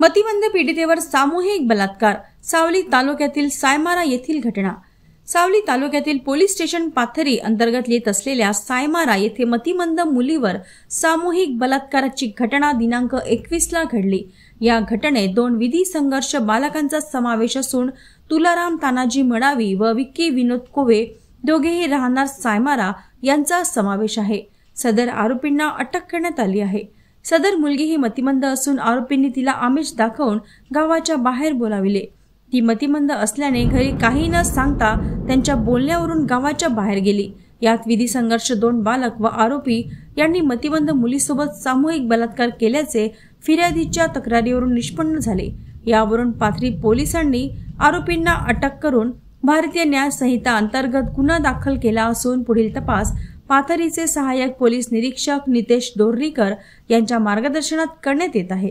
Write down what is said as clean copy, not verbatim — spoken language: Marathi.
मतिमंद पीडितेवर सामूहिक बलात्कार। सावली तालुक्यातील सायमारा येथील घटना। सावली तालुक्यातील पोलीस स्टेशन पाथरी अंतर्गत येत असलेल्या सायमारा येथे मतिमंद मुलीवर सामूहिक बलात्काराची घटना दिनांक 21 ला घडली। या घटनेत 2 विधी संघर्ष बालकांचा समावेश असून तुलाराम तानाजी मडावी व विक्की विनोद कोवे दोघेही राहणार सायमारा यांचा समावेश आहे। सदर आरोपींना अटक करण्यात आली आहे। सदर मुलगी ही मतिमंद असून आरोपींनी तिला आमिष दाखवून गावाच्या बाहेर बोलाविले। ती मतिमंद असल्याने घरी काही न सांगता त्यांच्या बोलण्यावरून गावाच्या बाहेर गेली। यात विधी संघर्ष 2 बालक व आरोपी यांनी मतिमंद मुलीसोबत सामूहिक बलात्कार केल्याचे फिर्यादीच्या तक्रारीवरून निष्पन्न झाले। यावरून पाथरी पोलिसांनी आरोपींना अटक करून भारतीय न्याय संहिता अंतर्गत गुन्हा दाखल केला असून पुढील तपास पाथरीचे सहाय्यक पोलीस निरीक्षक नितेश दोर्रीकर यांच्या मार्गदर्शनात करण्यात येत आहे।